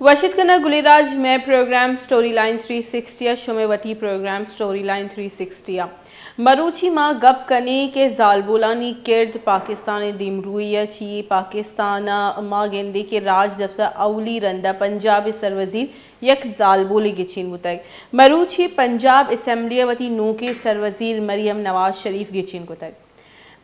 वशित कना गुलेराज में प्रोग्राम स्टोरी लाइन 360 शुमेवती प्रोग्राम स्टोरी लाइन 360 मरूची माँ गप कने के जालबोलानी किर्द पाकिस्तान दिमरूया ची पाकिस्तान माँ गेंदे के राज दफ्तर अवली रंदा पंजाब सरवजीर यक जालबोली गिचिन बुतक मरूची पंजाब असम्बली वती नू के सरवजीर मरियम नवाज शरीफ गिचिन बुतक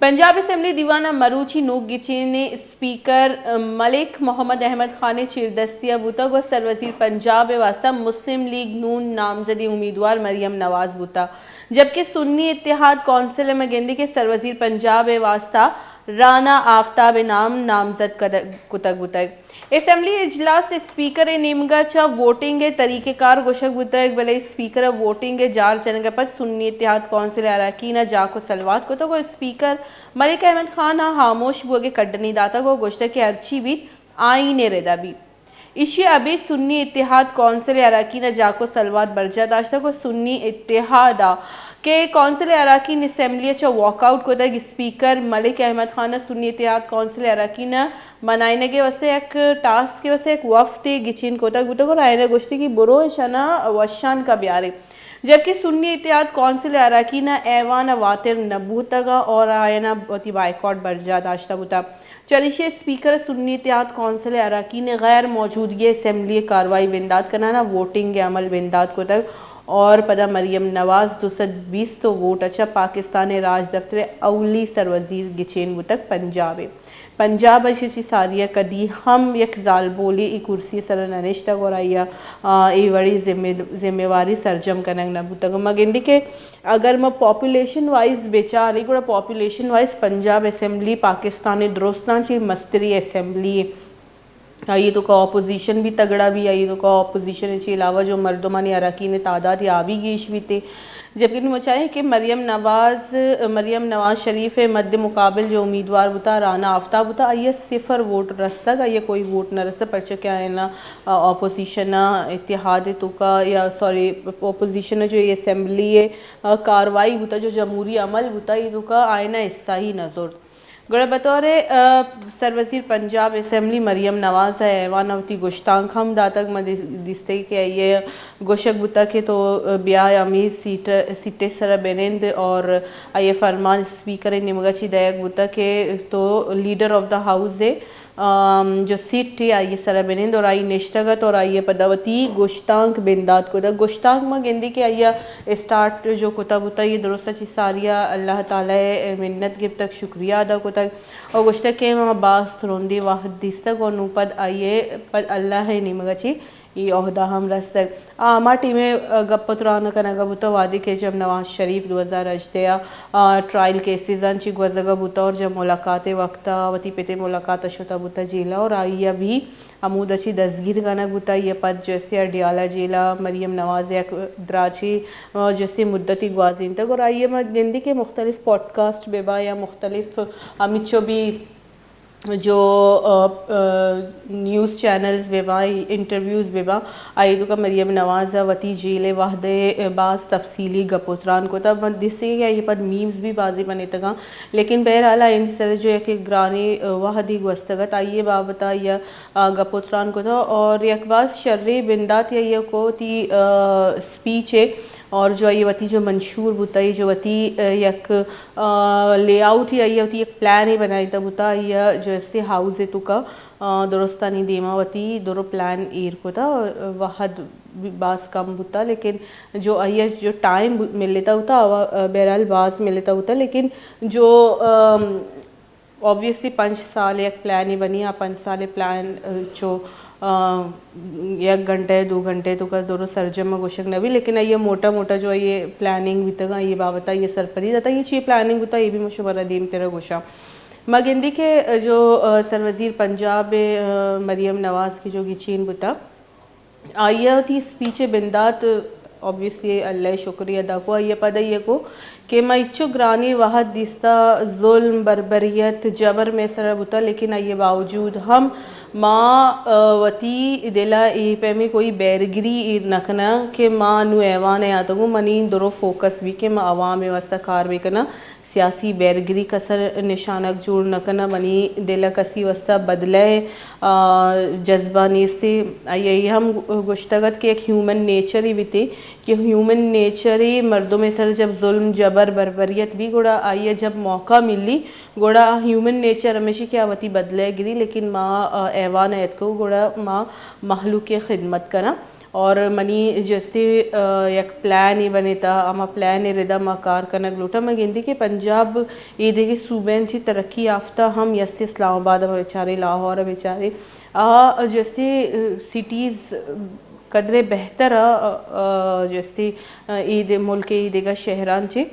पंजाब असम्बली दीवाना मरूची नूक गिची ने स्पीकर मलिक मोहम्मद अहमद खान चिरदस्तिया बुता व सरवजीर पंजाब वास्ता मुस्लिम लीग नून नामजदी उम्मीदवार मरियम नवाज बुता जबकि सुन्नी इत्तेहाद कौंसिल में गेंदी के सरवजीर पंजाब वास्ता राना आफ्ताब नाम नामजद कुतक बुतक असम्बली इजलास स्पीकर निमगा वोटिंग तरीक़ेकार गोशक बुतक भले स्पीकर वोटिंग जार जनगपत सुन्नी इत्तेहाद कौंसिल अरकान जाको सलवात को तो स्पीकर मलिक अहमद खान खामोश बुगे कड्डनी दाता को गोश्त के अर्ची भी आईने रेदा भी इशी अभी सुन्नी इत्तेहाद कौंसिल अरकान जाको सलवात बर्जा दाश्ता को सुन्नी इत्तेहाद के कौंसिल अरकान असम्बली वॉकआउट को तक स्पीकर मलिक अहमद खान सुन्नी इत्तेहाद कौंसिल अरकान मनाने के वसे एक टास्क के वसे एक वफ्त गिचिन को तक बुतक रायना गोश्ती की बुरो शना वशान का ब्यारे जबकि सुन्नी इत्तेहाद कौंसिल अरकान ऐवान वातिर नबूतगा और आयना बती बाइकॉट बर्जा दाश्ता बुता चलिए स्पीकर सुन्नी इत्तेहाद कौंसिल अरकान गैर मौजूदगी असम्बली कार्रवाई बिंदाद करना वोटिंग अमल बिंदाद को तक और पदा मरियम नवाज 220 तो वोट अच्छा पाकिस्तान राज दफ्तर अवली सरवजीर गिचेन बुतक पंजाब अशी सारिया कदी हम यक जाल बोली ई कुर्सी सर ननिश्ता गोराइया ये बड़ी जिम्मेवारी सरजम कनंग नबूतक मगिंदी के अगर मैं पॉपुलेशन वाइज बेचारी को population wise Punjab assembly Pakistan दोस्तान ची मस्तरी असम्बली ये तो का ऑपोजिशन भी तगड़ा भी आई तो का ऑपोजिशन के अलावा जो मर्दमानी अरकान तादाद या भी गेश भी थे जबकि मुचाहे कि मरियम नवाज शरीफ मद्द मुकाबल जो उम्मीदवार बुता राना आफ्ताब बुता आइए 0 वोट रसक आइए कोई वोट न रस पर्च क्या है ना ऑपोजिशन इत्तेहाद तो का या सॉरी ऑपोजिशन जो ये असम्बली कार्रवाई बुता जो जमहूरी अमल बुता ये तो का आयना हिस्सा ही नजर गड़ बतौर सरवजीर पंजाब असम्बली मरियम नवाज है ऐवानवती गुश्तांग हम दातक दिस्ते के ये गोशक बुता के तो ब्याह अमीर सीटे सर बेनेंद और ये फरमान स्पीकर निमगची दयक बुता के तो लीडर ऑफ द हाउस है जो सीट थी आइए सरा बेनेंद और आई निश्तगत और आइए पदावती गोश्तांक बिंदाद को गोश्तांक में गेंदी के आइया स्टार्ट जो कुता बुता ये दुरुस्त ची सारिया अल्लाह ताला मिन्नत गिफ्ट तक शुक्रिया अदा को तक और गोश्त के बास थरोंदी वाहद दिस्तक और नूपद आइए पद अल्लाह है निमगची ये अहदा हम रसर आमा टीमें गप्पतरान कनगा बुता वादी के जब नवाज शरीफ 2018 ट्रायल केसेस ची गजगा बुता और जब मुलाकात वक्ता वती पेते मुलाकात शुता बुता जेला और आइया भी अमूद अच्छी दसगीर कनक बुता ये पद जैसे अडियाला जेला मरियम नवाज द्राची जैसे मुद्दती ग्वाजीन तक और आइए मत गिंदी के मुख्तलिफ पॉडकास्ट बेबा या मुख्तलिफ अमिचो भी जो न्यूज़ चैनल्स बेबा इंटरव्यूज़ बेबा आई तो का मरियम नवाज वती जेल वाहदे बास तफसीली गपोतरान को तब दिससे ये पद मीम्स भी बाजी बने तक लेकिन बहरहाल इन सर जो है कि ग्रानी वाहदी वस्तगत आइए बाबता या गपोतरान को था और यकबाज शर्रे बिंदात या ये को ती स्पीच है और जो ये वती जो मंशूर बुताई जो वती यक लेआउट या ये वती एक प्लान ही बनाई था बुता या जैसे हाउस है तो का दुरुस्तानी देमावती दोनों प्लान एर को था वहद बास कम बुता लेकिन जो आइए जो टाइम मिल लेता होता बहरहाल बास मिल लेता होता लेकिन जो ऑब्वियसली 5 साल एक प्लान ही बनी 5 साल प्लान जो 1 घंटे 2 घंटे तो का दोनों सरजम गोशक नबी लेकिन ये मोटा मोटा जो ये प्लानिंग भी तक ये बाबता ये सरपरी जाता ये ची प्लानिंग होता ये भी मुशवरा दीम तेरा गोशा मगिंदी के जो सरवजीर पंजाब मरियम नवाज की जो गिचीन बुता आइया थी स्पीच बिंदात ऑब्वियसली अल्लाह शुक्रिया अदा को ये पद ये को कि मैं इच्छुक ग्रानी वाहद दिस्ता जुल्म बर्बरियत जबर में सर बुता लेकिन ये बावजूद हम माँ वती दिला ई पे में कोई बैरगिरी नखना कि माँ नु ऐवान है तक मनी दरो फोकस भी कि माँ अवाम वसा कार भी करना सियासी बैरगिरी कसर निशानक जोड़ नकना बनी दिल कसी वस्ता बदले जज्बा ने से यही हम गुश्तगत के एक ह्यूमन नेचर ही बीते कि ह्यूमन नेचर ही मर्दों में सर जब जुल्म जबर बर्बरियत भी गोड़ा आइए जब मौका मिली गोड़ा ह्यूमन नेचर हमेशा क्या वती बदले गिरी लेकिन माँ ऐवान ऐत को गोड़ा माँ महलूक के खिदमत करा और मनी जैसे एक प्लान ही बने था अमा प्लान रिदा मकार कनक लूटा मैं गिनती के पंजाब ये देखिए सूबेन ची तरक्की याफ्ता हम यस्ते इस्लामाबाद बेचारे लाहौर बेचारे जैसे सिटीज़ कदरे बेहतर जैसे ईद मुल्क ईद का शहरान ची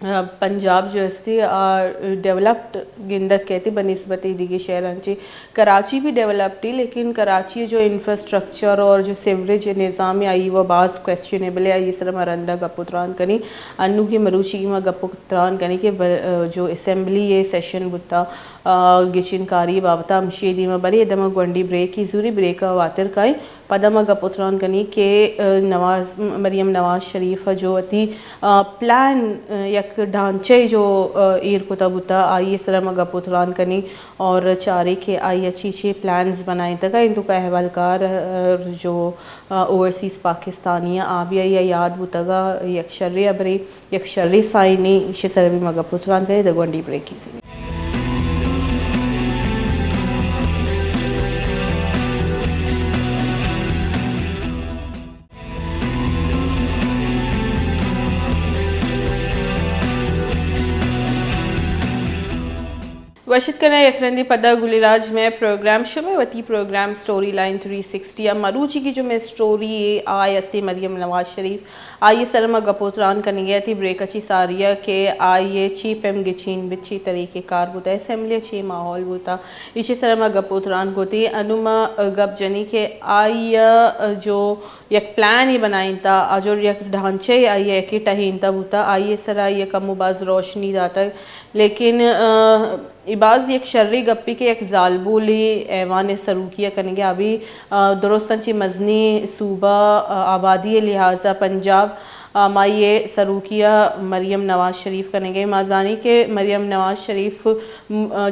पंजाब जो है डेवलप्ड गिंदक कहते बनस्बत दीगी शहरांची कराची भी डेवलप्ड थी लेकिन कराची जो इंफ्रास्ट्रक्चर और जो सीवरेज निज़ाम आई वो बाज़ क्वेश्चनेबल है ये सर मरंदा गपुत्रान कनी अन्नू की मरूची की गपुत्रान कनी के जो असेंबली ये सेशन बुता गिचिनकारी बाबता मशीदी में बरी दम गोंडी ब्रेक की जूरी ब्रेक वातिर काई पदम गपुत्रान कनी के नवाज मरियम नवाज शरीफ जो अति प्लान यक ढांचे जो ईर कुता बुता आई सर गपुत्रान कनी और चारे के आई अच्छी अच्छी प्लान्स बनाए तक इन तो अहवालकार जो ओवरसीज़ पाकिस्तानी आबिया या याद बुतगा यक शर्रे अबरे यक शर्रे साइनी इशे सर भी मगपुत्रान करे द गोंडी ब्रेक की वशित करना यकरंदी पदा गुलिराज में प्रोग्राम शो में वती प्रोग्राम स्टोरी लाइन 360 या मरूची की जो मैं स्टोरी है आय असी मरियम नवाज शरीफ आइए सरमा गपोत्रान करने गया थी ब्रेक अच्छी सारिया के आइए चीप एम गिचीन बिच्छी तरीके कार बुता असेंबली अच्छी माहौल बुता इसे सरमा गपोत्रान होती अनुमा गप जनी के आइए जो एक प्लान ही बनाई था जो एक ढांचे आइए कि टहीन था बुता आइए सर आइए कमुबाज रोशनी जाता लेकिन इबाज एक शर्री गप्पी के एक जालबूली ऐवान सरूकिया करेंगे अभी दुरुस्तंची मजनी सूबा आबादी लिहाजा पंजाब माइए सरूकिया मरियम नवाज शरीफ करेंगे माजानी के मरियम नवाज शरीफ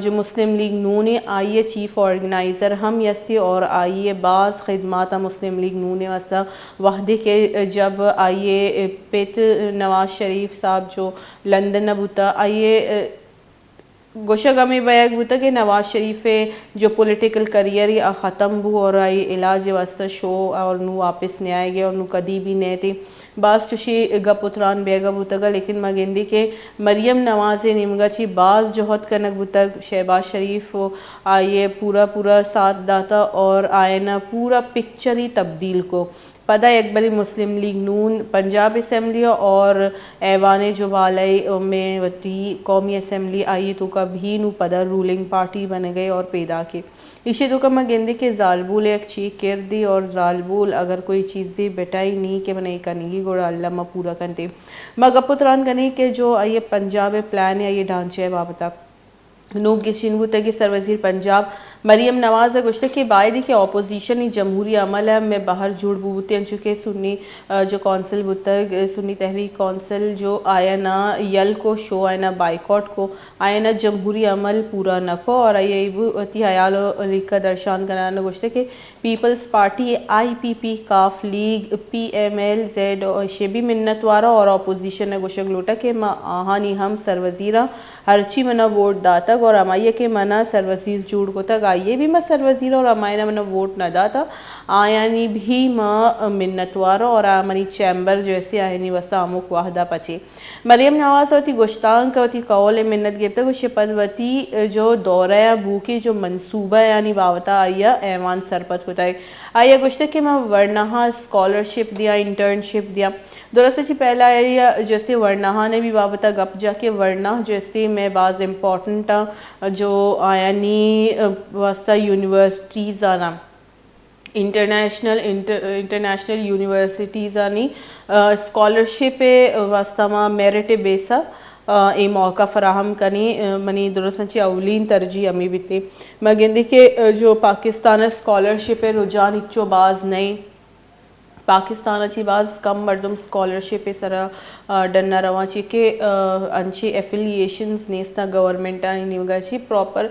जो मुस्लिम लीग नून आइए चीफ ऑर्गेनाइज़र हम यस्ती और आइए बाज़ खिदमात मुस्लिम लीग नून वसा वहदे के जब आइए पेत नवाज शरीफ साहब जो लंदन बुता आइए गोशगमी बैग बुता के नवाज शरीफ जो पॉलिटिकल करियर ही ख़त्म हु और आई इलाज वास्ता शो और नू वापस नहीं आएगी और नू कदी भी नहीं थी बास चुशी गपुत्रान बेगा बुतगा लेकिन मगेंदी के मरियम नवाज निमगा ची बाज जोहत कनक बुतग शहबाज शरीफ आइए पूरा साथ दाता और आए ना पूरा पिक्चर ही तब्दील को पदा एक बड़ी मुस्लिम लीग नून पंजाब असम्बली और ऐवान जो वालई में वती कौमी असम्बली आई तो कभी नू पदा रूलिंग पार्टी बन गए और पैदा के इसी तो कम गेंदे के जालबूल एक ची किरदी और जालबूल अगर कोई चीज़ें बेटाई नहीं के बनाई कनेगी गोड़ा अल्लाह म पूरा करते मगपुत्रान कने के जो आइए पंजाब प्लान है ये ढांचे है बाबता नूक गिशिनबू तक सर वज़ीर पंजाब मरियम नवाज गुश्ते के बायदी के अपोजिशन ही जमहूरी अमल है में बाहर जुड़ बूते चुके सुन्नी जो कौंसिल बुतग सुन्नी तहरीक कौंसिल जो आया ना यल को शो आया ना बाइकॉट को आया ना जमहूरी अमल पूरा न को और ये हयाल का दर्शान कराना गुश्ते के पीपल्स पार्टी IPP काफ लीग PML Z और शेबी मिन्नतवारा और अपोजिशन ने गुशक लोटा के आहानी हम सरवजीरा हरची मना वोट दातक और अमाइया के मना सरवजीर जुड़ को तक आइए भी मैं सरवजीर और अमायना मना वोट न दाता आयानी भी माँ मिन्नतवारा और आमनी चैम्बर जैसे आयनी वसा अमुक वाहदा पचे मरियम नवाज होती गुश्तान का होती कौल मिन्नत गिरता गुश पदवती जो दौरा बू के जो मनसूबा यानी बावता आया ऐवान सरपत होता है आया गुश्ते के मैं वर्णहा स्कॉलरशिप दिया इंटर्नशिप दिया दरअसल पहला आया जैसे वर्णहा ने भी बाबता गप जाके वर्णा जैसे मैं बाज़ इम्पॉर्टेंट जो आयानी वास्ता यूनिवर्सिटीज़ आना इंटरनेशनल यूनिवर्सिटीज़ आनी स्कॉलरशिप वास्ता मेरिट बेसा ए मौका फराहम कनी मनी दुरुस्त अवलीन तरजीह अमी बीते मगेंदी के जो पाकिस्तान स्कॉलरशिप रुझान इच्चो बाज नहीं पाकिस्तानाची बाज कम मर्दम स्कॉलरशिप सरा डन्ना रवाची के अंची एफिलिएशंस नेस्ता गवर्नमेंट निवगाची प्रॉपर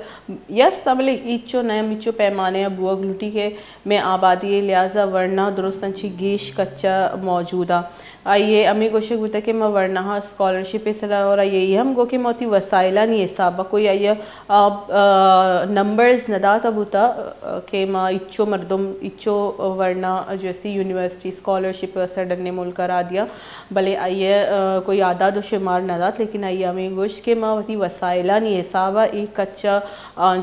यस सबले इच्चो नयम इच्चो पैमाने बुआ ग्लूटी के में आबादी लिहाजा वरना दुरुस्त अंची गेश कच्चा मौजूदा आइए अमी गोशे गुता के मैं वरना स्कॉलरशिप सरा और आइए हम गो के मोती वसाइला नहीं हिसाब कोई आइए नंबर्स नदा तब होता के माँ इच्चो मर्दम इच्चो वरना जैसी यूनिवर्सिटी स्कॉलरशिप सडन ने मुल्क करा दिया भले आइए कोई आदाद शुमार नदात लेकिन आइए हमें गोश के माँ वती वसाइला नहीं हिसाब एक कच्चा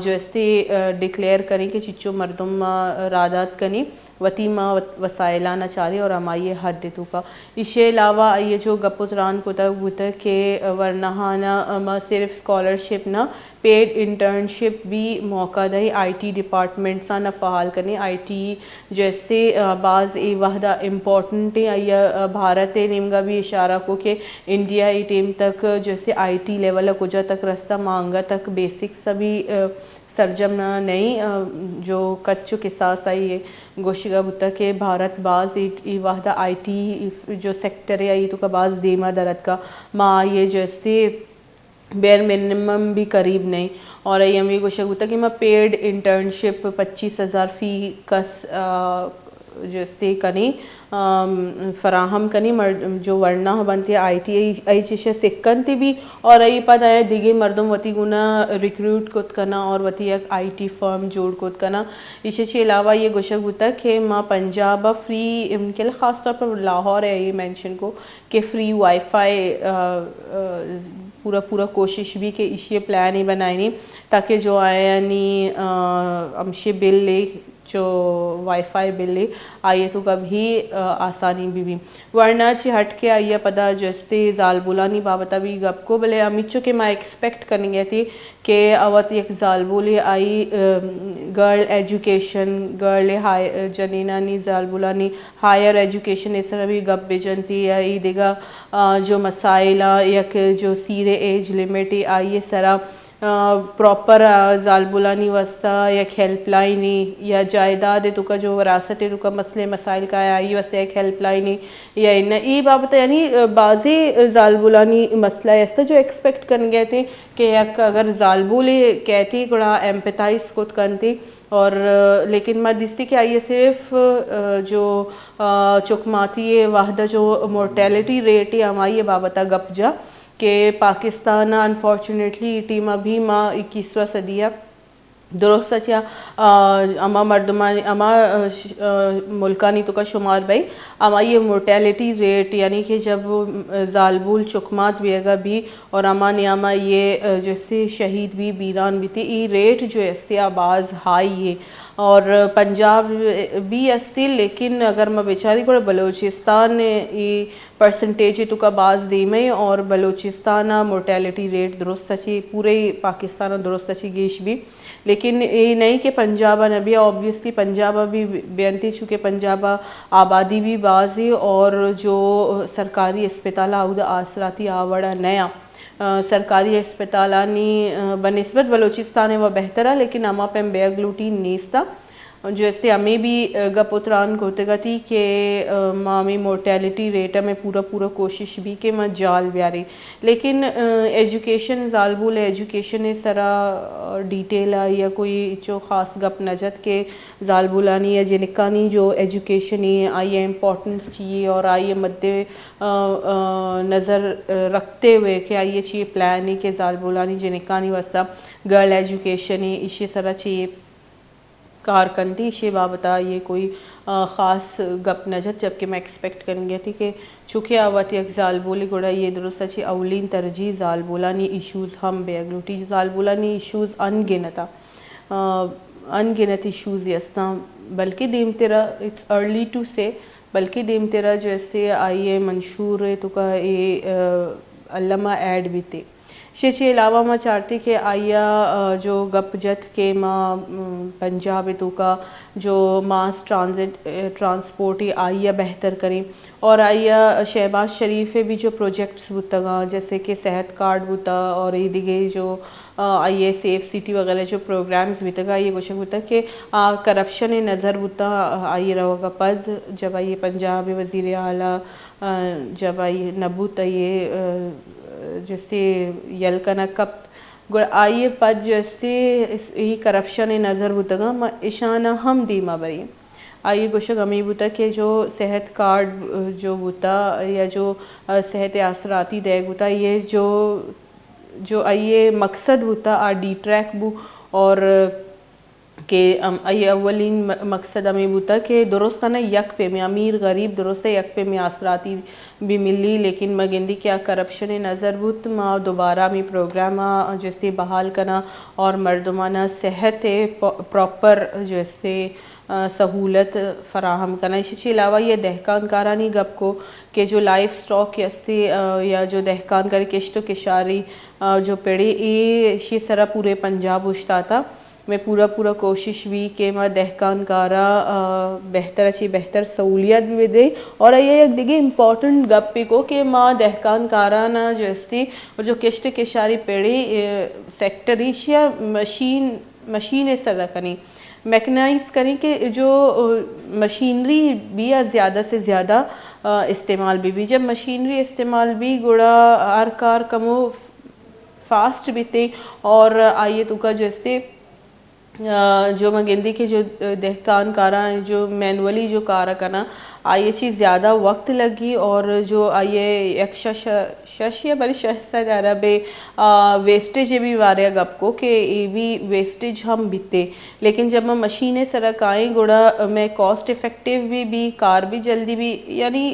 जैसे डिक्लेयर करें कि चिच्चो मर्दम रादात कनी वती माँ वसाइला ना चारे और हमारे हद देतु का इसके अलावा ये जो गपुतरान कुता के वरना ना सिर्फ स्कॉलरशिप ना पेड इंटर्नशिप भी मौका दे आईटी डिपार्टमेंट सा न फ़हाल करने आईटी जैसे बाज़ ए वाहदा इम्पोर्टेंट है या भारत निमगा भी इशारा को कि इंडिया ई टीम तक जैसे आईटी लेवल कुजा तक रास्ता मांगा तक बेसिक सभी सरजम नहीं जो कच्चो के साथ आई है गोशिगा बुता के भारत बाज़ ई वाहदा आईटी जो सेक्टर है ये तो का बाज़ देमा दरद का माँ ये जैसे बेयर मिनिमम भी करीब नहीं और ये हमें गोशा गुता कि मैं पेड इंटर्नशिप 25,000 फ़ी कस जैसे कनी फराहम कनी जो वरना बनती है आईटी आई चीज़ें सिक्कनती भी और आई पता है दिगे मर्दम वती गुना रिक्रूट कुत करना और वती एक आईटी फर्म जोड़ कुत करना इसके अलावा ये गोशा गुता कि माँ पंजाब फ्री इनके लिए ख़ास तौर पर लाहौर है ये मेंशन को कि फ्री वाईफाई पूरा कोशिश भी कि इसे प्लान ही बनाए नहीं ताकि जो आए यानी अमशे बिल ले जो वाईफाई बिल ले आइए तो कभी आसानी भी वरना ची हट के आइए पता जैसे जालबुलानी बाबता भी गप को भले अमिचो के मैं एक्सपेक्ट करनी थी कि अवत एक जालबुले आई गर्ल एजुकेशन गर्ल हाई जनीनानी जालबुलानी हायर एजुकेशन इस तरह भी गप बेजनती आई देगा जो मसाइला एक जो सीरे एज लिमिट आई सरा प्रॉपर जालबुलानी वस्ता एक हेल्पलाइन या जायदाद है तुका जो वरासत है तुका मसले मसाइल का आई वस्ता एक हेल्पलाइन या इन ई बाबत यानी बाज़ी जालबुलानी मसला ऐसा जो एक्सपेक्ट कर गए थे कि एक अगर जालबुले कहती थोड़ा एम्पथाइज खुद करती और लेकिन मैं दिसती कि आइए सिर्फ जो चुकमाती है वाहदा जो मोर्टेलिटी रेट है हमारी बाबता गपजा कि पाकिस्तान अनफॉर्चुनेटली टीम अभी माँ 21वीं सदिया दुरुस्त अच्छा अमा मर्दमानी अमा मुल्कानी तो का शुमार भाई अमा ये मोर्टेलिटी रेट यानी कि जब जालबुल चुकमात वेगा भी और अमा नियामा ये जैसे शहीद भी बीरान भी थी ये रेट जो है आबाज हाई है और पंजाब भी अस्ती लेकिन अगर मैं बेचारी को बलूचिस्तान ये परसेंटेज तो का बाज दीमे और बलूचिस्तान मोर्टेलिटी रेट दुरुस्त अच्छी पूरे पाकिस्तान दुरुस्त अच्छी गेश भी लेकिन ये नहीं कि पंजाब नबी ऑब्वियसली पंजाब भी बेनती चूँकि पंजाब आबादी भी बाजी और जो सरकारी अस्पताल आउदा आसराती आवड़ा नया सरकारी अस्पतालानी बनस्बत बलूचिस्तान है वह बेहतर है लेकिन अमा पे बेगलूटी नेस्ता जैसे हमें भी गपुत्रान होते गती कि मामी मोर्टेलिटी रेट में पूरा कोशिश भी कि मैं जाल ब्यारी लेकिन एजुकेशन जालबुल एजुकेशन सरा डिटेल या कोई जो ख़ास गप नजत के जालबुलानी या जिनकानी जो एजुकेशन है आइए इम्पोर्टेंस चाहिए और आइए मद्दे नज़र रखते हुए कि आइए चाहिए प्लान है कि जालबुलानी जिनकानी वसा गर्ल एजुकेशन है इसी सरा चाहिए कारकंदी शे बाबता ये कोई ख़ास गप नजत जबकि मैं एक्सपेक्ट करेंगे थी कि चूँकि आवत एक जालबोली गुड़ा ये दुरुस्त अच्छी अवलिन तरजीह जालबोलानी इशूज़ हम बेगलूटी जालबोलानी इशूज़ अनगिनत इशूज़ यस्ता बल्कि दीम तेरा इट्स अर्ली टू से बल्कि दीम तेरा जैसे आइए मंशूर है तो का ये अल्लामा ऐड भी थे के अलावा मैं चाहती कि आया जो गपजत के माँ पंजाब तो का जो मास ट्रांसपोर्ट आइया बेहतर करें और आइया शहबाज शरीफ भी जो प्रोजेक्ट्स बुतगा जैसे कि सेहत कार्ड बुता और ये दिगे जो ये सेफ सिटी वगैरह जो प्रोग्राम्स भी तक ये कुछ होता कि करप्शन नज़र बुता आई रहोगा पद जब ये पंजाब वज़ीर आला जब आई नबूत ये जैसे यलकना कप आइए पद जैसे ही करप्शन नज़र बुतगा म इशाना हम दीमा बरी आइए गोशक अमी बुता के जो सेहत कार्ड जो बुता या जो सेहत आसराती दैग बुता ये जो आइए मकसद बुता डी ट्रैक बु और के आइए अव्वलीन मकसद अमी बुता के दुरुस्त ना यक पे में अमीर गरीब दुरुस्त यक पे में आसराती भी मिली लेकिन मगिंदी क्या करप्शन नज़र बुत माँ दोबारा में प्रोग्राम जैसे बहाल करना और मर्दमाना सेहत प्रॉपर जैसे सहूलत फराहम करना। इसके अलावा ये दहकान कारानी गप को कि जो लाइफ स्टॉक या जो दहकान कर किश्त किशारी जो पेड़ी ये इसी तरह पूरे पंजाब उछता था मैं पूरा कोशिश भी कि मैं दहकान कारा बेहतर अच्छी बेहतर सहूलियत भी दे और ये एक दिखे इम्पोर्टेंट गप भी को कि माँ दहकान कारा ना जैसी और जो किश्त किशारी पेड़ी सेक्टर या मशीन इस तरह करनी मैकनाइज करें कि जो मशीनरी भी या ज़्यादा से ज़्यादा इस्तेमाल भी जब मशीनरी इस्तेमाल भी गुड़ा आर कार कमो फास्ट बीते और आइए तो का जैसे जो मगेंदी के जो दहकान कारा जो मैनुअली जो कारा करना आइए चीज़ ज़्यादा वक्त लगी और जो आइए एक शश या बड़ी शश सा जा रहा बे वेस्टेज भी वारे गप को कि ये भी वेस्टेज हम बीते लेकिन जब मैं मशीनें सरक आए गुड़ा मैं कॉस्ट इफ़ेक्टिव भी कार भी जल्दी भी यानी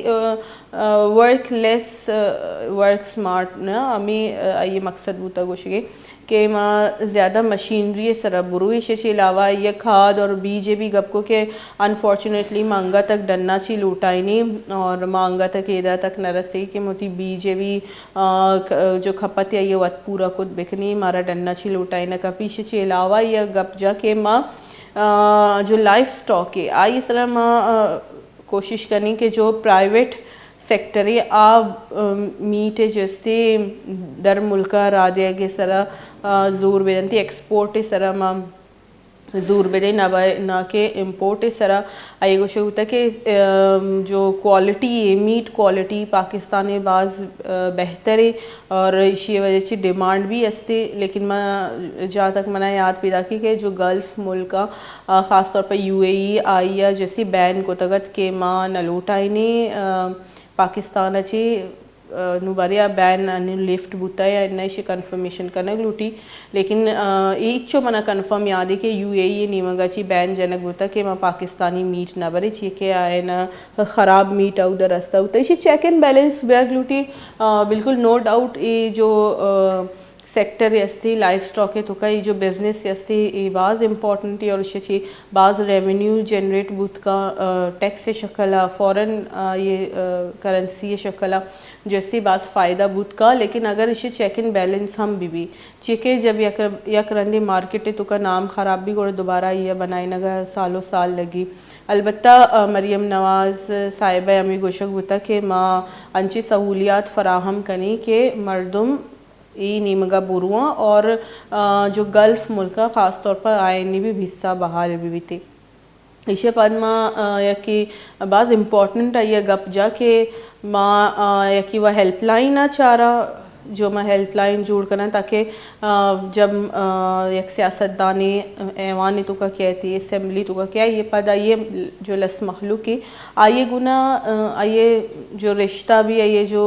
वर्क लेस वर्क स्मार्ट ना हमें ये मकसद बूता गुशगे कि माँ ज़्यादा मशीनरी सरब बुरू इसके अलावा ये खाद और बीज भी गप को के अनफॉर्चुनेटली मांगा तक डन्ना ची लूटाई नहीं और मांगा तक एदा तक न रसे कि मोती बीज भी जो खपत है ये वत पूरा खुद बिकनी मारा डन्ना ची लूटाई न का पीछे के अलावा ये गप जा के माँ जो लाइफ स्टॉक है आई इस तरह माँ कोशिश करनी कि जो प्राइवेट सेक्टर है मीट जैसे दर मुल्का राधिया के सरा जोर बेदनती एक्सपोर्ट सरा माँ जोर बेदे ना के इम्पोर्ट सरा आई कुछ होता कि जो क्वालिटी है मीट क्वालिटी पाकिस्तान में बाज़ बेहतर है और इसी वजह से डिमांड भी अस्ते लेकिन मैं जहाँ तक मैंने याद पैदा की कि जो गल्फ़ मुल्क का ख़ास तौर पर UAE आई या जैसी बैन को तगत के माँ नलोटाई ने पाकिस्तान नुबारिया बैन लिफ्ट बुता या इन्ना कन्फर्मेशन करना लूटी लेकिन इच्छो मना कन्फर्म याद है कि UAE नीमगाची बैन जनक बुता कि माँ पाकिस्तानी मीट ना बरे चीके आए ना ख़राब मीट उधर रस्ता होता इसे चेक एंड बैलेंस बैग लूटी बिल्कुल नो डाउट ये जो सेक्टर यस्ती लाइफ स्टॉक है तो का ये जो बिज़नेस यस्ती ये बाज़ इम्पॉर्टेंट है और इससे बाज़ रेवेन्यू जनरेट बुत का टैक्स शक्ल फ़ौरन ये करेंसी शक्ल जैसे बाज़ फ़ायदा बुत का लेकिन अगर इसे चेक इन बैलेंस हम भी चेके जब यक रंदे मार्केट है तो का नाम ख़राब भी और दोबारा ये बनाए नगा सालों साल लगी अलबत्ता मरियम नवाज़ साहिबा अमी गोशक बुता के माँ अंची सहूलियात फ़राहम कनी के मर्दम ये नीमगा बुरुआ और जो गल्फ़ मुल्क ख़ास तौर पर आयनी भी हिस्सा बहाल भी थे इसे पद माँ या कि बाज़ इम्पोर्टेंट है यह गप जा के माँ या कि वह हेल्पलाइन आ चारा जो मैं हेल्पलाइन जोड़ करना ताकि जब एक सियासतदानी ऐवान तो का कहती है असम्बली तो का क्या ये पद आइए जो लस मखलूक है आइए गुना आइए जो रिश्ता भी है ये जो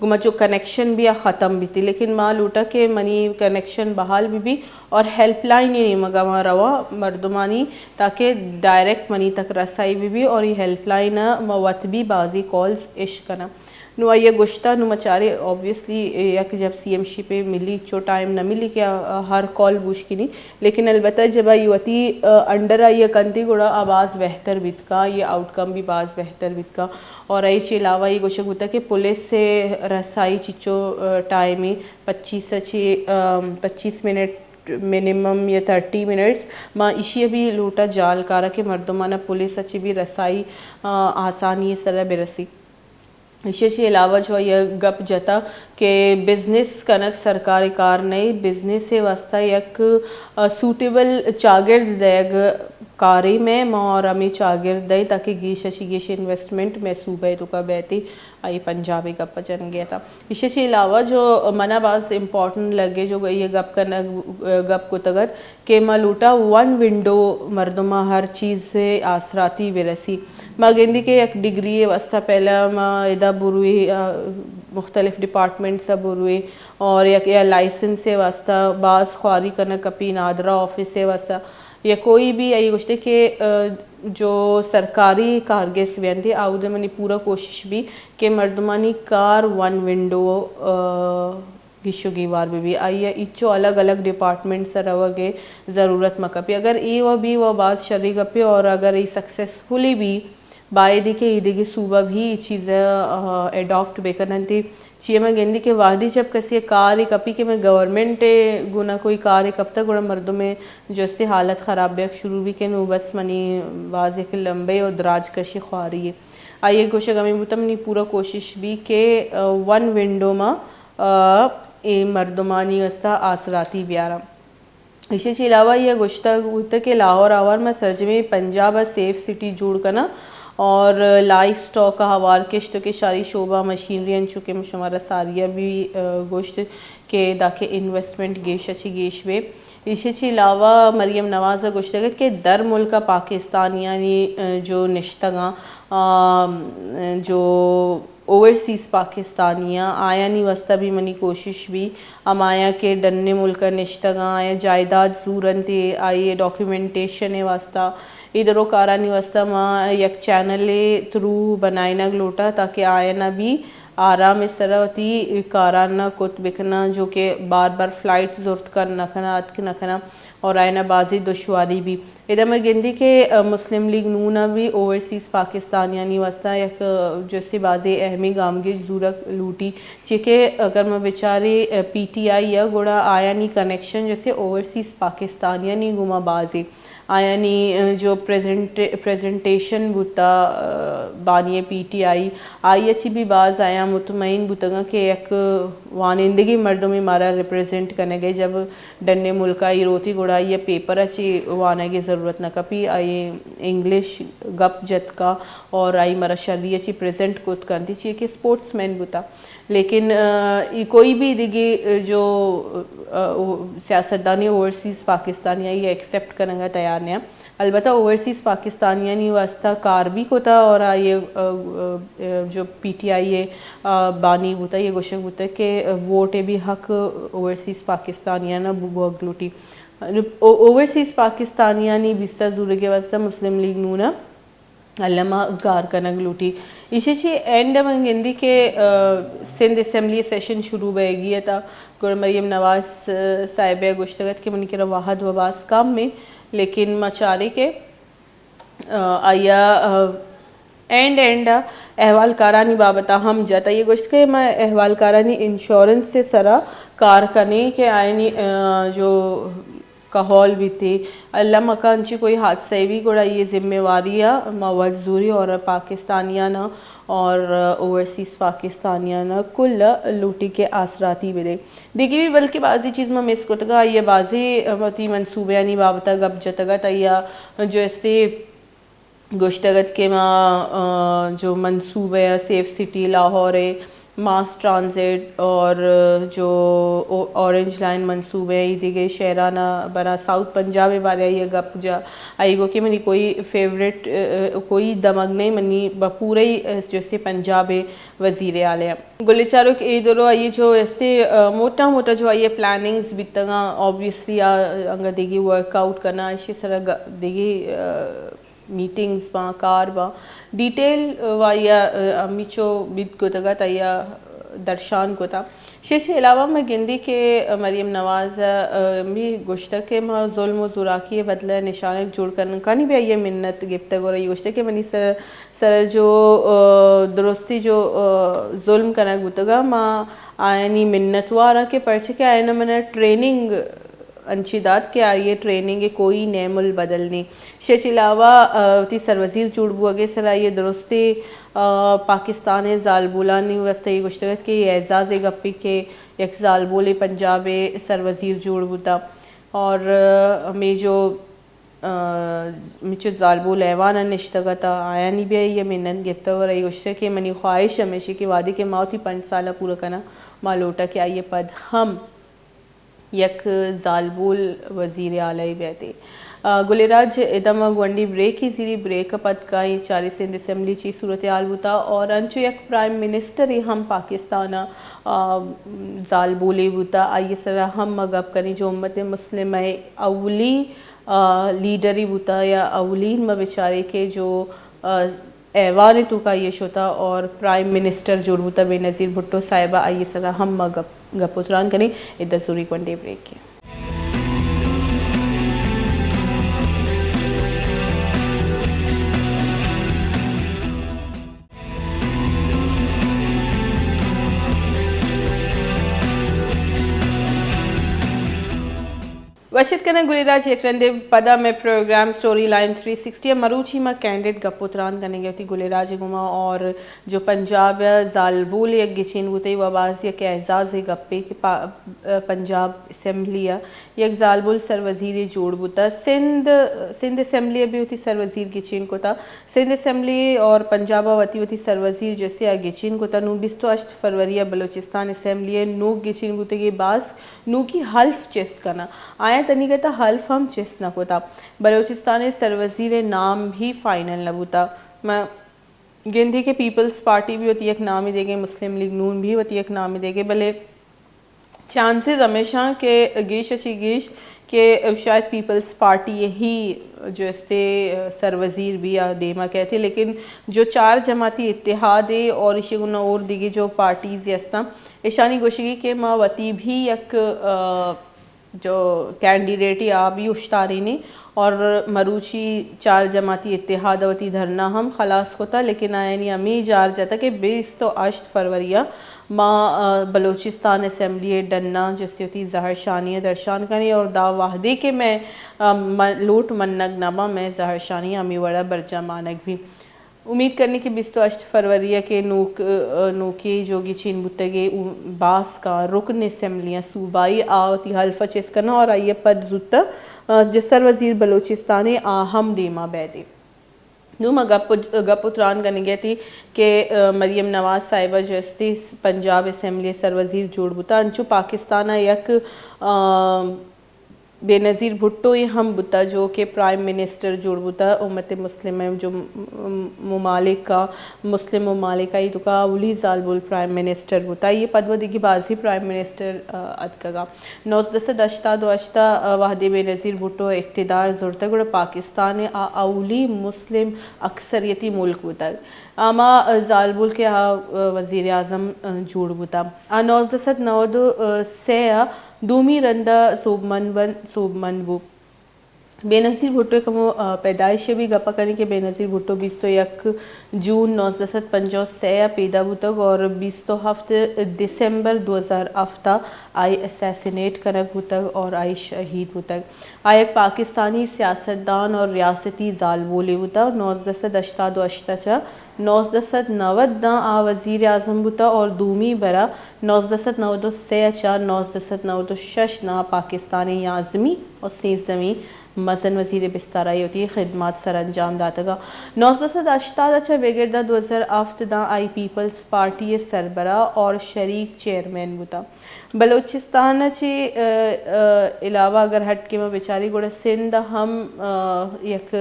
गुमा जो कनेक्शन भी ख़त्म भी थी लेकिन माँ लूटा के मनी कनेक्शन बहाल भी और हेल्पलाइन ही नहीं मगा वहाँ रवा मर्दमानी ताकि डायरेक्ट मनी तक रसाई भी और ये हेल्पलाइन मवत भी बाजी कॉल्स इश्क करना नु ये गुश्ता नु मचारे ऑब्वियसली या कि जब CMC पे मिली चो टाइम न मिली क्या हर कॉल बुश की नहीं लेकिन अलबत्ता जब युवती अंडर आई ये कंती गुड़ा आवाज़ बेहतर बित का ये आउटकम भी बाज़ बेहतर बित का और आई के अलावा ये गोशक होता कि पुलिस से रसाई चिचो टाइम में 25 मिनट मिनिमम या 30 मिनट्स माँ इशी भी लोटा जाल कारा के मर्दमाना पुलिस अच्छी भी रसाई आसानी सरह बेरसी इसके अलावा जो यह गप जता के बिजनेस कनक सरकारी कार नहीं बिजनेस से वास्ता एक सूटेबल चागिर्द देग कारी में और अमी चागिर्द दई ताकि गीश इन्वेस्टमेंट में सूबे तो का बहती आई पंजाबी गप जन गया था। इसके अलावा जो मनाबाज इम्पोर्टेंट लगे जो ये गप करना गप को तगत के मलूटा वन विंडो मर्दमा हर चीज़ से आसराती विरसी मागेंदी के एक डिग्री वस्ता पहला माँ इदा बुरुई मुख्तलिफ डिपार्टमेंट सब बुरुई और या लाइसेंस से वास्ता बास ख्वारी करना कपी नादरा ऑफिस से वास्ता या कोई भी ये कुछ के जो सरकारी कारगेस व्यंती आउदे मनी पूरा कोशिश भी के मर्दमानी कार वन विंडो गिशुगी वार भी आइए इच्चो अलग अलग डिपार्टमेंट से रवगे ज़रूरत मकपी अगर ए व बी व बात शरी गपे और अगर ये सक्सेसफुली भी बायदी के ईदी की सूबा भी चीज़ें एडॉप्ट बेकनती चाहिए मैं गेंदी के वादी जब कसी कार कपी के मैं गवर्नमेंट गुना कोई कार कब तक गुना मर्दों में जैसे हालत ख़राब बेक शुरू भी के नो बस मनी वाज एक लंबे और दराज कशी ख्वारी है आइए कोशिश गमी बुतम नहीं पूरा कोशिश भी के वन विंडो में ए मर्दमानी वस्ता आसराती ब्यारा इसके अलावा यह गुश्ता के लाहौर आवार में सरजमे पंजाब सेफ सिटी जोड़ करना और लाइफ स्टॉक का हवार किश्त के शारी शोबा मशीनरी अन चुके शुमारा सारिया भी गोश्त के दाके इन्वेस्टमेंट गेश अच्छी गेश वे इसके अलावा मरियम नवाज़ गोश्त के दर मुल्क पाकिस्तान यानी जो निश्तगा जो ओवरसीज़ पाकिस्तानियाँ आया नहीं वस्ता भी मनी कोशिश भी अमाया के डन्ने मुल्क निश्तगा आया जायदाद सूरन थे आइए डॉक्यूमेंटेशन है वास्ता इधरों कारानी वस्ता माँ एक चैनल थ्रू बनाए ना लोटा ताकि आयना भी आराम इस तरह होती काराना कुत बिकना जो कि बार बार फ्लाइट ज़रूरत कर नखना अत के नखना और आयना बाजी दुश्वारी भी इधर में गिनती के मुस्लिम लीग नूना भी ओवरसीज़ पाकिस्तान यानी वस्ता एक जैसे बाजी अहमी गामगी जरूरत लूटी चीके अगर मैं बेचारे PTI या गोड़ा आया नहीं कनेक्शन जैसे ओवरसीज़ पाकिस्तान यानी गुमा बाजी आयानी जो प्रेजेंटेशन बुता बानिए PTI आई अच्छी भी बाज आया मुतमईन बुतगा के एक वानिंदगी मर्दों में मारा रिप्रेजेंट करने गए जब डन्ने मुल्क आई रोती गुड़ा ये पेपर अच्छी वाने की ज़रूरत न कपी आई इंग्लिश गप जत का और आई मरा शर्दी अच्छी प्रेजेंट कुत करती चाहिए कि स्पोर्ट्समैन बुता लेकिन कोई भी दिगी जो सियासतदानी ओवरसीज़ पाकिस्तानिया ये एक्सेप्ट करने तैयार नहीं अलबत्ता ओवरसीज़ पाकिस्तानिया नहीं वास्ता कार भी होता और ये जो PTI ये बानी होता ये गोशक होता के वोट भी हक ओवरसीज़ पाकिस्तानिया ना बुगलूटी ओवरसीज़ पाकिस्तानिया नहीं बिस्ता जूर के वास्ता मुस्लिम लीग नूना अल्लामा गार कनक लूटी इसी एंड में हिंदी के सिंध असम्बली सेशन शुरू बह गया था गुर मरियम नवाज़ साहिब गुश्तगत के मन के वाहद वबास काम में लेकिन मचारे के आया एंड अहवाल कारानी बाबता हम जाता ये गोश्त के मैं अहवाल कारानी इंश्योरेंस से सरा कार करने के आयनी जो कहौल भी थे अल्लाह मकानची कोई हादसा भी गोड़ा ये जिम्मेवारी मवजूरी और पाकिस्तानिया ना और ओवरसीज़ पाकिस्तानिया ना कुल लूटी के आसराती भी देखी भी बल्कि बाजी चीज़ में मिस कुतगा ये बाजी मती मनसूबे यानी बाबता गप जतगत या जो ऐसे गुश्तगत के माँ जो मनसूबे सेफ सिटी लाहौर मास ट्रांजिट और जो ऑरेंज लाइन मनसूबे इधे शहराना बना साउथ पंजाब बारे ये गप जा आई गो कि मनी कोई फेवरेट कोई दमग नहीं मनी पूरे ही जैसे पंजाब वजीर आले गुलिचारो के इधरों आइए जो ऐसे मोटा मोटा जो आइए प्लानिंग्स बितगा ऑब्वियसली अंगा देगी वर्कआउट करना इसी तरह देगी मीटिंग्स बा कार बा डिटेल वाया अमीचो बिद को तगा तया दर्शान को था इसके अलावा मैं गिंदी के मरियम नवाज़ भी गुश्ता के माँ जुल्म जुरा की बदला निशान जोड़ कर कहीं भी ये मिन्नत गिफ्त और ये गुश्ता के मनी सर जो दुरुस्ती जो जुल्म करना गुतगा माँ आयनी मिन्नत वारा के पर्चे के आयना मैंने ट्रेनिंग अंशिदात के आइए ट्रेनिंग कोई नेमुल बदलनी शेच अलावा ती सरवजीर चूड़बू अगे सराइए दुरुस्ती पाकिस्तान जालबुलानी वस्ते गुश्तगत के एजाज गप्पी के एक जालबोले पंजाब सरवजीर चूड़बूता और हमें जो मिचु जालबुल ऐवान निश्तगता आया नहीं भी ये मिन्नत गिफ्त और आई गुस्से के मनी ख्वाहिश हमेशा के वादे के माउती 5 साल पूरा करना मालोटा के आइए पद हम यक जालबुल वजीर आला बैते गुलेराज इदम गुंडी ब्रेक ही जीरी ब्रेक पद का 40 सिंध असम्बली ची सूरत हाल बुता और अंचु यक प्राइम मिनिस्टर हम पाकिस्तान जाल बोले बुता आइए सरा हम मगब करें जो उम्मत मुस्लिम है अवली लीडरी बुता या अवलीन म बेचारे के जो ऐवान तो का ये होता और प्राइम मिनिस्टर जो बुता बेनज़ीर भुट्टो साहिबा आइए सरा हम मगब गपुतरान करें इधर सूरी गुंडी ब्रेक के वशित कना गुलेराज एकरंदे पदा में प्रोग्राम स्टोरी लाइन 360 मरूची में कैंडिडेट गपुतरान करेंगे थी गुलेराज गुमा और जो पंजाब जालबुल एक गिचिन बुते वबाज के एजाज गप्पे के पंजाब असम्बली एक जालबुल सरवजीर जोड़ बुता सिंध असम्बली भी होती सरवजीर गिचिन को था सिंध असम्बली और पंजाब वती वती सरवजीर जैसे गिचिन को था नू 28 फरवरी बलूचिस्तान असम्बली नू गिचिन बुते के बास नू की हल्फ चेस्ट करना आया तनी कहता हल्फ हम चेस्ट न कोता बलूचिस्तान सरवजीर नाम भी फाइनल न बुता मैं गिनती के पीपल्स पार्टी भी होती एक नाम ही देंगे मुस्लिम लीग नून भी होती एक नाम ही देंगे भले चांसेस हमेशा के गेश अच्छी गेश के शायद पीपल्स पार्टी यही जो इससे सरवजीर भी या देमा कहते लेकिन जो 4 जमाती इत्तेहाद है और इसे गुना और दिगे जो पार्टीज़ यस्ता ईशानी गोशिगी के माँ वती भी एक जो कैंडिडेट या भी उश्तारी ने और मरूची 4 जमाती इत्तेहाद वती धरना हम खलास होता लेकिन आया नहीं हमें जार जाता कि 28 फरवरिया माँ बलूचिस्तान असम्बली डन्ना जैसे होती जहर शानिया दर्शान करें और दा वाहदे के मैं लोट मन्नग नामा मैं जहर शानिया अमी वड़ा बर्जा मानक भी उम्मीद करने की 28 फरवरी के नोके जोगी चीन बुतगे बास का रुकन असम्बलियाँ सूबाई आवती हल्फा चेस करना और आइए पद जुत्ता जसर वजीर बलूचिस्तान आहम डेमा बैदे नूमा गपुतरान करने गई थी कि मरियम नवाज साहिबा जस्ती पंजाब असम्बली सरवजीर जोड़ बुता अंचु पाकिस्तान यक बेनज़ीर भुट्टो हम बुता जो कि प्राइम मिनिस्टर जोड़ बुता उम्मत मुस्लिम जो ममालिक का मुस्लिम ममालिक का ही तो का उली जालबुल प्राइम मिनिस्टर बुता ये पदवदी की बाजी प्राइम मिनिस्टर अदका 9 अश्ता 2 अश्ता वाहदे बेनज़ीर भुट्टो इक़्तिदार ज़ुरता गुड़ा पाकिस्तान अवली मुस्लिम अक्सरियती मुल्क बुता आमा जालबुल के वज़ीर आज़म जोड़ बुता 9 से दूमी रंदा सोबमनबू बेनज़ीर भुट्टो कमो पैदाइश भी गपा करने के बेनज़ीर भुट्टो 21 जून 1950 से पैदा बुतक और 27 दिसंबर 2007 आई असैसिनेट करक बुतक और आई शहीद बुतक आयक पाकिस्तानी सियासतदान और रियासती जालबोले बुता 9 9 आ वज़ीर आज़म बुता और दूमी बरा 9 से 9 शश ना पाकिस्तानी याज़मी और 13 मसन वज़ीर बिस्ताराई होती है खिदमत सर अंजाम दातगा 9 बेगिरदा 2007 आई पीपल्स पार्टी सरबरा और शरीक चेयरमैन बुता बलूचिस्तान चे अलावा अगर हट के मैं बेचारी गोड़ा सिंध हम एक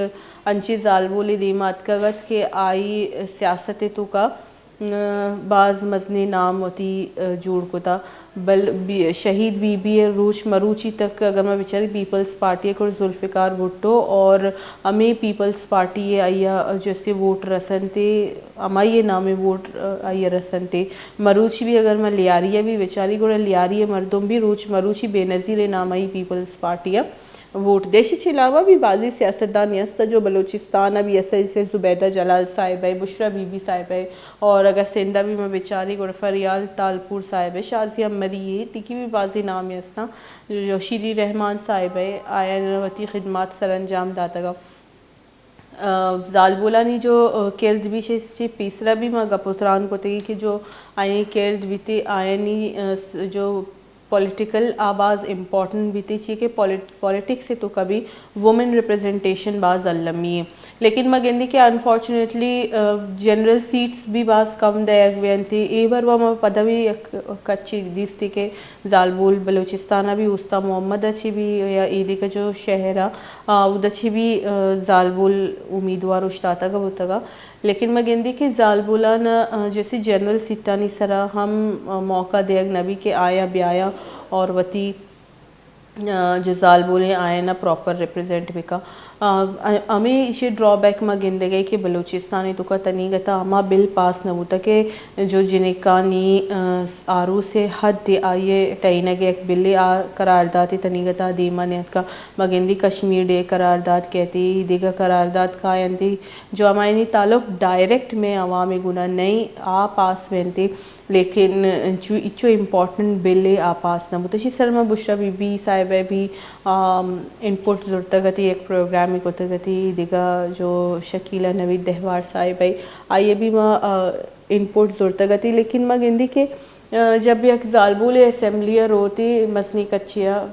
अंची जालबोली दीमात कगत के आई सियासत तो का बाज़ मजने नाम होती जोड़ को था बल शहीद बीबी रूच मरूची तक अगर मैं बेचारी पीपल्स पार्टी को जुल्फ़िकार भुट्टो और अमे पीपल्स पार्टी आइया जैसे वोट रसन थे अमाइए नामे वोट आइया रसन थे मरूची भी अगर मैं लियारिया भी बेचारी को लियारिया मर्दों भी रूच मरूची बेनज़ीर नाम आई पीपल्स पार्टी वोट देश के अलावा भी बाजी सियासतदान यस्त जो बलूचिस्तान अभी ऐसे जैसे ज़ुबैदा जलाल साहिब बुशरा बीबी साहिब और अगर सिंधा भी मैं बेचारी गुरफरियाल तालपुर साहिब शाजिया मरी ये तिकी भी बाजी नाम यस्ता जो शीरी रहमान साहिब है आयन वती खिदमत सर अंजाम दातगा जालबोलानी जो केल्द भी से तीसरा भी मैं गपुत्रान को तगी कि जो आए केल्द बीते आयनी जो पॉलिटिकल आवाज़ इम्पॉर्टेंट बीती चाहिए कि पॉलिटिक्स से तो कभी वुमेन रिप्रेजेंटेशन बाज़ अल्लमी है लेकिन मैं कहती कि अनफॉर्चुनेटली जनरल सीट्स भी बाज़ कम दयाग बेनती एवर वह पदवी कच्ची दिसती के जालबुल बलूचिस्ताना भी उस्ता मोहम्मद अच्छी भी या ईदी का जो शहर है उदची भी जालबुल उम्मीदवार उश्ताता का बुतगा लेकिन मैं कहती कि जालबुला न जैसे जनरल सीटानी सरा हम मौका देग नबी के आया ब्याया और वती जो जालबुल आए ना प्रॉपर रिप्रेजेंट बिका हमें इसे ड्रॉबैक में गिनते गए कि बलूचिस्तानी तो का तनी गता अमा बिल पास न होता कि जो जिनका नी आरू से हद दे आइए टईना के एक बिल्ली आ करारदाद तनी गता दीमा ने का मगिंदी कश्मीर डे करारदाद कहती ईदी का करारदाद का यंती जो हमारी ताल्लुक डायरेक्ट में अवामी गुना नहीं आ पास वेंती लेकिन जो इच्छो इम्पॉर्टेंट बिल आ पास न मुतशी सरमा बुशरा बीबी साहिब भी इनपुट ज़रूरत गति एक प्रोग्राम को गति दिगा जो शकीला नवीद दहवार साहिब है आइए भी माँ इनपुट ज़रूरत गति लेकिन माँ गिंदी के जब भी एक जालबुल असेंबलियर होती मसनी कच्चिया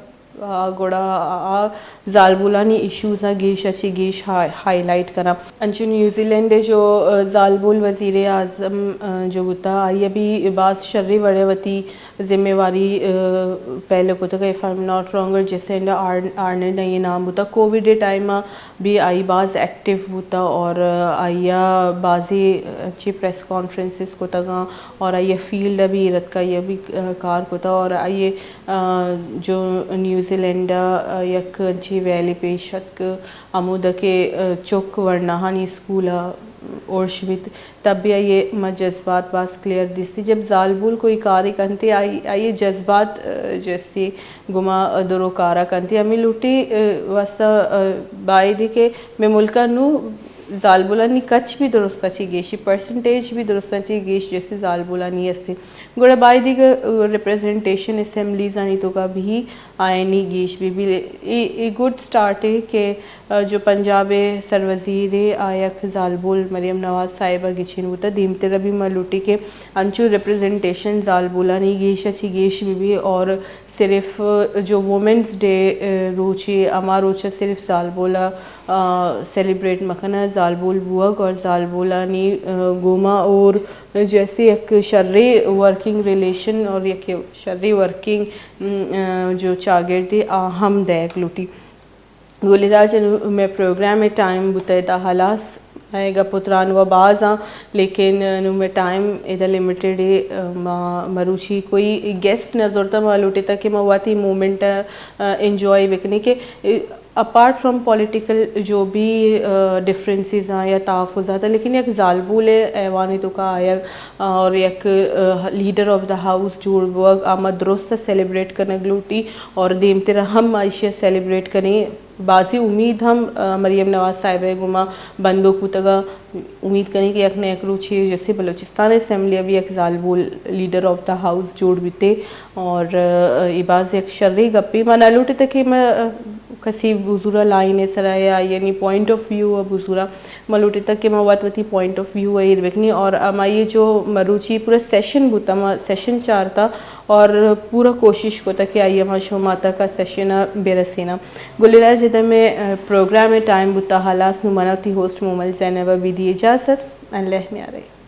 गोड़ा जालबुलानी इश्यूज़ गेश अच्छी गेश हाईलाइट करा अंचु न्यूजीलैंड जो जालबुल वज़ीर आज़म जो होता ये भी बास शर्री वड़ेवती जिम्मेवारी पहले को तो if I am not wrong Jacinda Ardern ये नाम होता कोविड टाइम भी आई बाज़ एक्टिव होता और आइया बाजी अच्छी प्रेस कॉन्फ्रेंसेस को तगा और आइए फील्ड भी रत का ये भी कार को था और आइए जो न्यूजीलैंड यक अच्छी वैली पेशत अमूद के चौक वर्नाहानी स्कूल और शिवित तब भी ये मैं जज्बात बास क्लियर दिसती जब जालबुल कोई कारी कंती आई जज्बात जैसे गुमा दरोकारा कंती हमें लुटी वसा बाई दी के मैं मुल्का नू जालबुलानी कच भी दुरुस्त अच्छी गेशी परसेंटेज भी दुरुस्त अच्छी गेश जैसे जालबुलानी ऐसे गोड़ा बाई दी रिप्रेजेंटेशन असेंबलीज आनी तो का भी आयनी गेश भी ए गुड स्टार्ट है कि जो पंजाब सर वज़ीर आयक जालबुल मरियम नवाज साहिबा गिचिन होता दीमते रबी मलूटी के अंचू रिप्रेजेंटेशन जालबुलानी गेश अच्छी गेश भी और सिर्फ जो वुमेंस डे रोचे अमा रोचा सिर्फ जालबुला सेलिब्रेट मखना जालबुल बुअग और जालबुलानी गोमा और जैसे एक शर्री वर्किंग रिलेशन और एक शर्री वर्किंग जो चागिर्दी हम दैक लुटी गोलीराज में प्रोग्राम में टाइम बुतैता हलास आएगा पुत्रान व बाज़ लेकिन में टाइम इधर लिमिटेड है मरुची कोई गेस्ट नजर था मालूटे तक कि मवाती मोमेंट एंजॉय बिकने के अपार्ट फ्रॉम पॉलिटिकल जो भी डिफरेंसेस हैं या ताफ़ुज़ था लेकिन एक जालबुल ऐवानी तो का आया और एक लीडर ऑफ द हाउस जोड़ वर्क आमद दुरुस्त सेलिब्रेट करने ग्लूटी और देम तेरा हम आइशिया सेलिब्रेट करें बाजी उम्मीद हम मरियम नवाज साहिब गुमा बंदो कुतगा उम्मीद करें कि एक न एक रुचि जैसे बलूचिस्तान असेंबली अभी एक जालबुल लीडर ऑफ द हाउस जोड़ बीते और इबाज एक शर्री गप्पी मना लूटे तक कि मैं कसी बुजुरा लाइन सराया यानी पॉइंट ऑफ व्यू बुजुरा मलूटे तक के मवातवती पॉइंट ऑफ व्यू है इरवेकनी और ये जो मरुचि पूरा सेशन बुता सेशन चारता और पूरा कोशिश को तक कि आइए शो माता का सेशन बेरसीना गुलिराज इधर में प्रोग्राम में टाइम बुता हालास नु मनाती होस्ट मोमल जैनबा भी दी इजाज़त अल्लाह में आ रही।